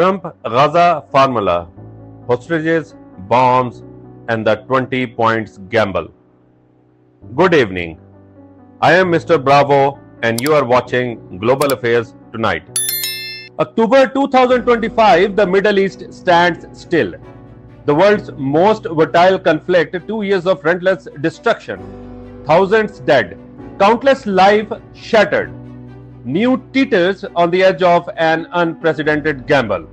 Trump Gaza formula, hostages, bombs, and the 20 points gamble. Good evening. I am Mr. Bravo, and you are watching Global Affairs Tonight. October 2025, the Middle East stands still. The world's most volatile conflict, 2 years of relentless destruction, thousands dead, countless lives shattered. New teeters on the edge of an unprecedented gamble.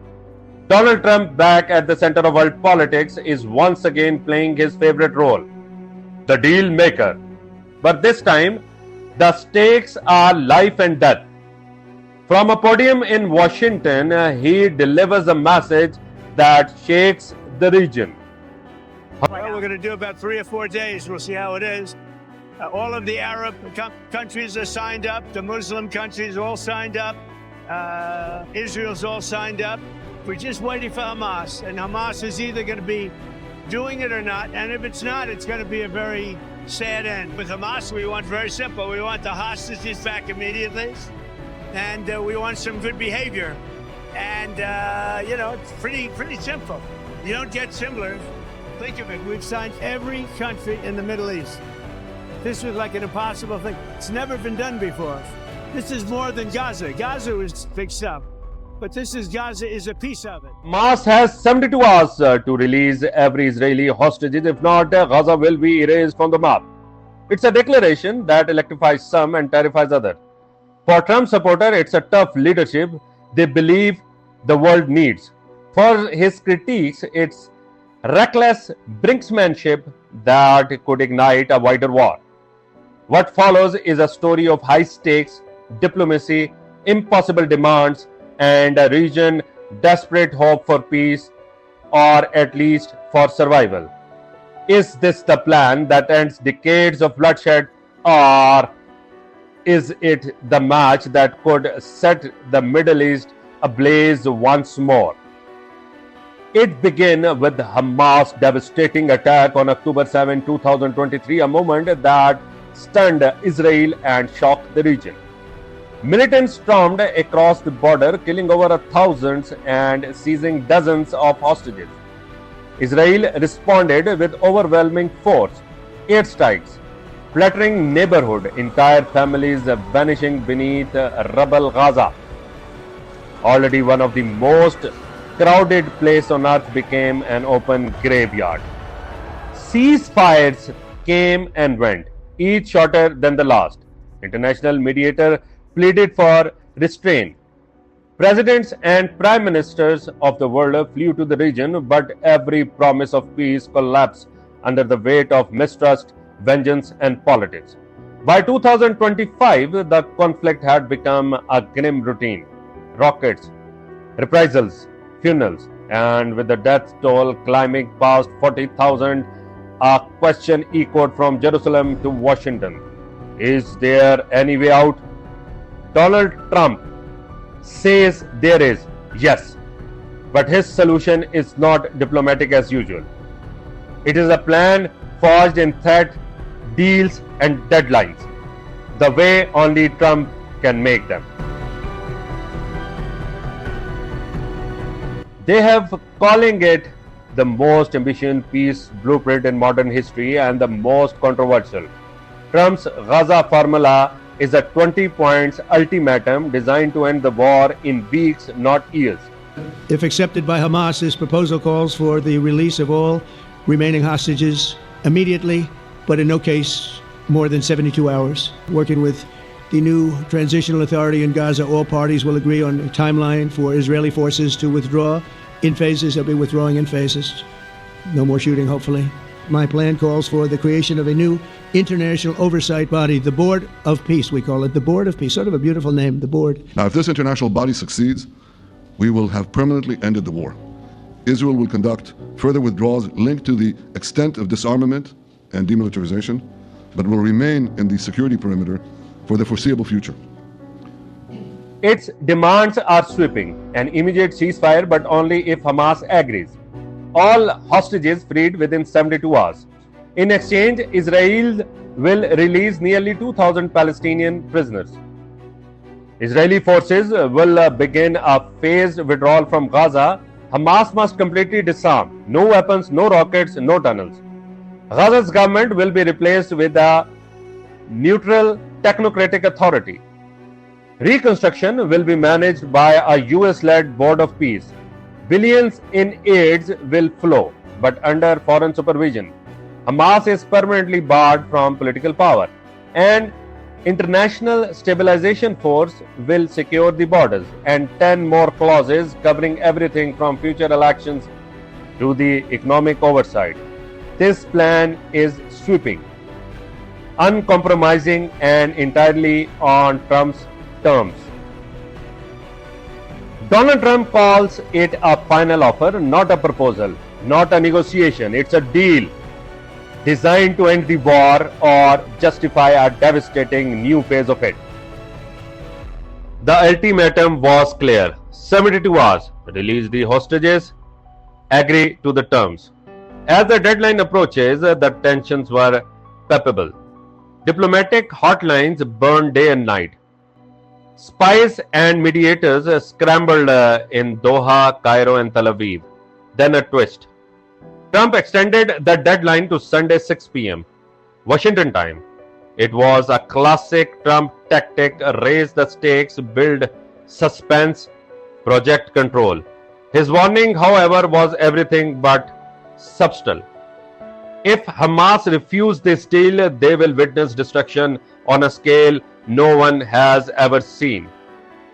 Donald Trump, back at the center of world politics, is once again playing his favorite role, the deal maker. But this time, the stakes are life and death. From a podium in Washington, he delivers a message that shakes the region. Well, we're going to do about 3 or 4 days. We'll see how it is. All of the Arab countries are signed up. The Muslim countries are all signed up. Israel's all signed up. We're just waiting for Hamas. And Hamas is either going to be doing it or not. And if it's not, it's going to be a very sad end. With Hamas, we want very simple. We want the hostages back immediately. And we want some good behavior. And, it's pretty simple. You don't get similar. Think of it. We've signed every country in the Middle East. This was like an impossible thing. It's never been done before. This is more than Gaza. Gaza was fixed up. But Gaza is a piece of it. Hamas has 72 hours to release every Israeli hostage. If not, Gaza will be erased from the map. It's a declaration that electrifies some and terrifies others. For Trump supporters, it's a tough leadership they believe the world needs. For his critiques, it's reckless brinksmanship that could ignite a wider war. What follows is a story of high stakes, diplomacy, impossible demands, and a region desperate hope for peace, or at least for survival. Is this the plan that ends decades of bloodshed, or is it the match that could set the Middle East ablaze once more? It began with Hamas' devastating attack on October 7, 2023, a moment that stunned Israel and shocked the region. Militants stormed across the border, killing over 1,000 and seizing dozens of hostages. Israel responded with overwhelming force, airstrikes, flattering neighborhood, entire families vanishing beneath rubble. Gaza, already one of the most crowded places on earth, became an open graveyard. Ceasefires came and went, each shorter than the last. International mediator pleaded for restraint. Presidents and prime ministers of the world flew to the region, but every promise of peace collapsed under the weight of mistrust, vengeance, and politics. By 2025, the conflict had become a grim routine. Rockets, reprisals, funerals, and with the death toll climbing past 40,000, a question echoed from Jerusalem to Washington. Is there any way out? Donald Trump says there is, yes, but his solution is not diplomatic as usual. It is a plan forged in threat, deals, and deadlines, the way only Trump can make them. They have calling it the most ambitious peace blueprint in modern history and the most controversial. Trump's Gaza formula is a 20 points ultimatum designed to end the war in weeks, not years. If accepted by Hamas, this proposal calls for the release of all remaining hostages immediately, but in no case more than 72 hours. Working with the new transitional authority in Gaza, all parties will agree on a timeline for Israeli forces to withdraw in phases. They'll be withdrawing in phases. No more shooting, hopefully. My plan calls for the creation of a new international oversight body, the Board of Peace, we call it, the Board of Peace. Sort of a beautiful name, the Board. Now, if this international body succeeds, we will have permanently ended the war. Israel will conduct further withdrawals linked to the extent of disarmament and demilitarization, but will remain in the security perimeter for the foreseeable future. Its demands are sweeping: an immediate ceasefire, but only if Hamas agrees. All hostages freed within 72 hours. In exchange, Israel will release nearly 2,000 Palestinian prisoners. Israeli forces will begin a phased withdrawal from Gaza. Hamas must completely disarm. No weapons, no rockets, no tunnels. Gaza's government will be replaced with a neutral technocratic authority. Reconstruction will be managed by a US-led board of peace. Billions in aids will flow, but under foreign supervision. Hamas is permanently barred from political power, and International Stabilization Force will secure the borders, and 10 more clauses covering everything from future elections to the economic oversight. This plan is sweeping, uncompromising, and entirely on Trump's terms. Donald Trump calls it a final offer, not a proposal, not a negotiation. It's a deal designed to end the war or justify a devastating new phase of it. The ultimatum was clear: 72 hours, release the hostages, agree to the terms. As the deadline approaches, the tensions were palpable. Diplomatic hotlines burned day and night. Spies and mediators scrambled in Doha, Cairo, and Tel Aviv. Then a twist. Trump extended the deadline to Sunday 6 p.m. Washington time. It was a classic Trump tactic: raise the stakes, build suspense, project control. His warning, however, was everything but subtle. If Hamas refuse this deal, they will witness destruction on a scale no one has ever seen.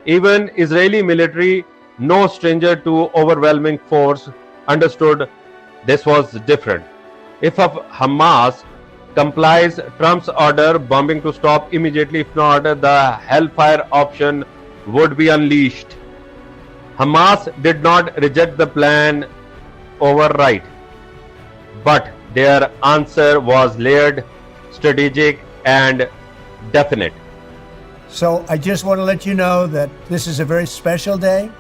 Even Israeli military, no stranger to overwhelming force, understood this was different. If Hamas complies, Trump's order bombing to stop immediately. If not, the hellfire option would be unleashed. Hamas did not reject the plan outright, but their answer was layered, strategic, and definite. So I just want to let you know that this is a very special day,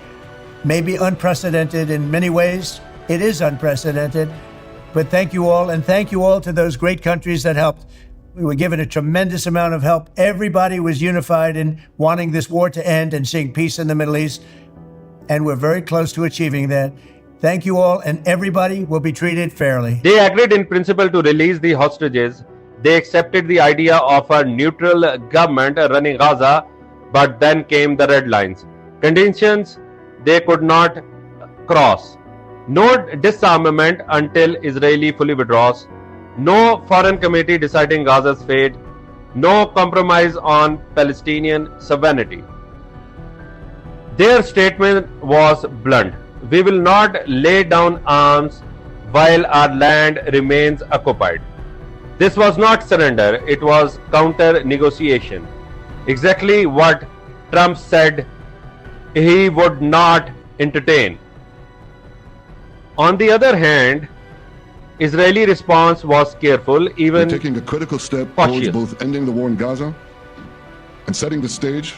maybe unprecedented in many ways. It is unprecedented, but thank you all, and thank you all to those great countries that helped. We were given a tremendous amount of help. Everybody was unified in wanting this war to end and seeing peace in the Middle East, and we're very close to achieving that. Thank you all, and everybody will be treated fairly. They agreed in principle to release the hostages. They accepted the idea of a neutral government running Gaza, but then came the red lines. Conditions they could not cross. No disarmament until Israeli fully withdraws. No foreign committee deciding Gaza's fate. No compromise on Palestinian sovereignty. Their statement was blunt: we will not lay down arms while our land remains occupied. This was not surrender, it was counter negotiation. Exactly what Trump said he would not entertain. On the other hand, Israeli response was careful, even We're taking a critical step cautious. towards both ending the war in Gaza and setting the stage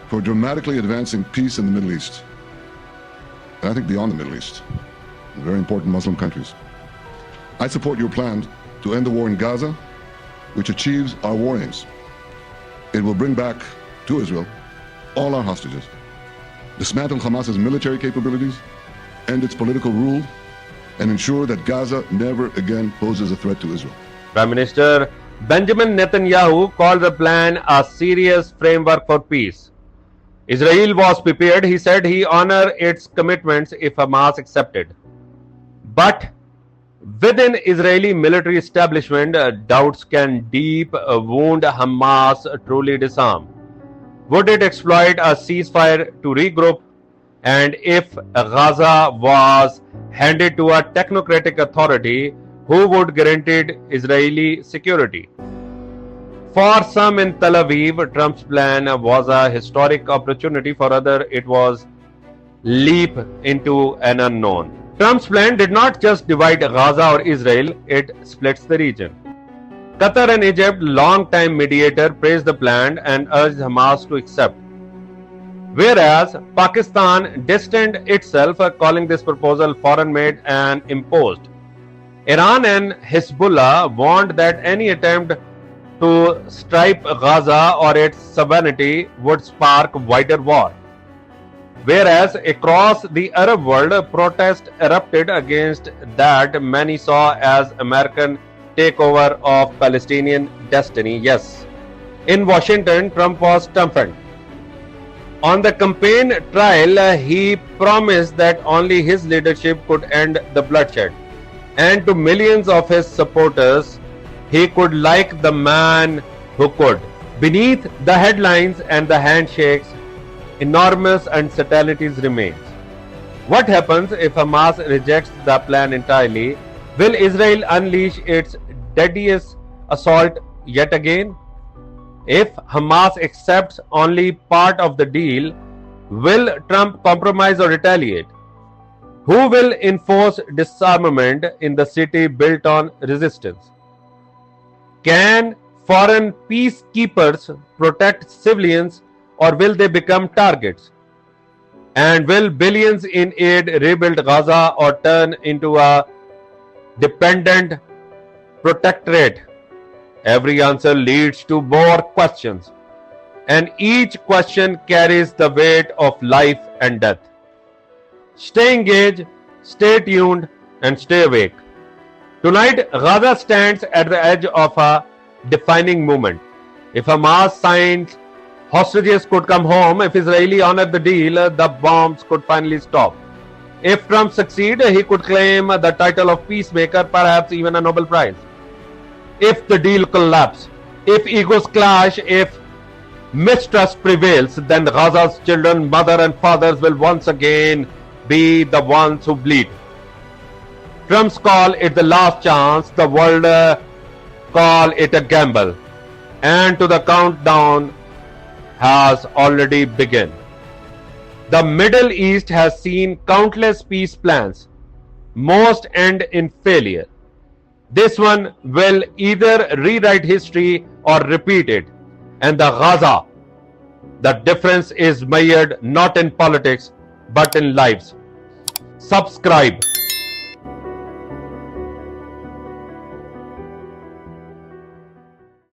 for dramatically advancing peace in the Middle East. And I think beyond the Middle East, in very important Muslim countries. I support your plan to end the war in Gaza, which achieves our war aims. It will bring back to Israel all our hostages, dismantle Hamas's military capabilities, end its political rule, and ensure that Gaza never again poses a threat to Israel. Prime Minister Benjamin Netanyahu called the plan a serious framework for peace. Israel was prepared. He said he honor its commitments if Hamas accepted. But within Israeli military establishment, doubts can deep wound Hamas truly disarm. Would it exploit a ceasefire to regroup? And if Gaza was handed to a technocratic authority, who would guarantee Israeli security? For some in Tel Aviv, Trump's plan was a historic opportunity. For others, it was leap into an unknown. Trump's plan did not just divide Gaza or Israel, it splits the region. Qatar and Egypt, long-time mediator, praised the plan and urged Hamas to accept. Whereas Pakistan distanced itself, calling this proposal foreign-made and imposed. Iran and Hezbollah warned that any attempt to strip Gaza or its sovereignty would spark wider war. Whereas across the Arab world, protest erupted against that many saw as American takeover of Palestinian destiny. Yes, in Washington, Trump was triumphant. On the campaign trail, he promised that only his leadership could end the bloodshed. And to millions of his supporters, he could like the man who could. Beneath the headlines and the handshakes, enormous uncertainties remains. What happens if Hamas rejects the plan entirely? Will Israel unleash its deadliest assault yet again? If Hamas accepts only part of the deal, will Trump compromise or retaliate? Who will enforce disarmament in the city built on resistance? Can foreign peacekeepers protect civilians, or will they become targets? And will billions in aid rebuild Gaza or turn into a dependent protectorate? Every answer leads to more questions, and each question carries the weight of life and death. Stay engaged, stay tuned, and stay awake. Tonight, Gaza stands at the edge of a defining moment. If Hamas signs, hostages could come home. If Israeli honor the deal, the bombs could finally stop. If Trump succeeds, he could claim the title of peacemaker, perhaps even a Nobel Prize. If the deal collapses, if egos clash, if mistrust prevails, then Gaza's children, mother and fathers will once again be the ones who bleed. Trump's call it the last chance, the world call it a gamble, and to the countdown has already begun. The Middle East has seen countless peace plans. Most end in failure. This one will either rewrite history or repeat it. And the Gaza, the difference is measured not in politics but in lives. Subscribe.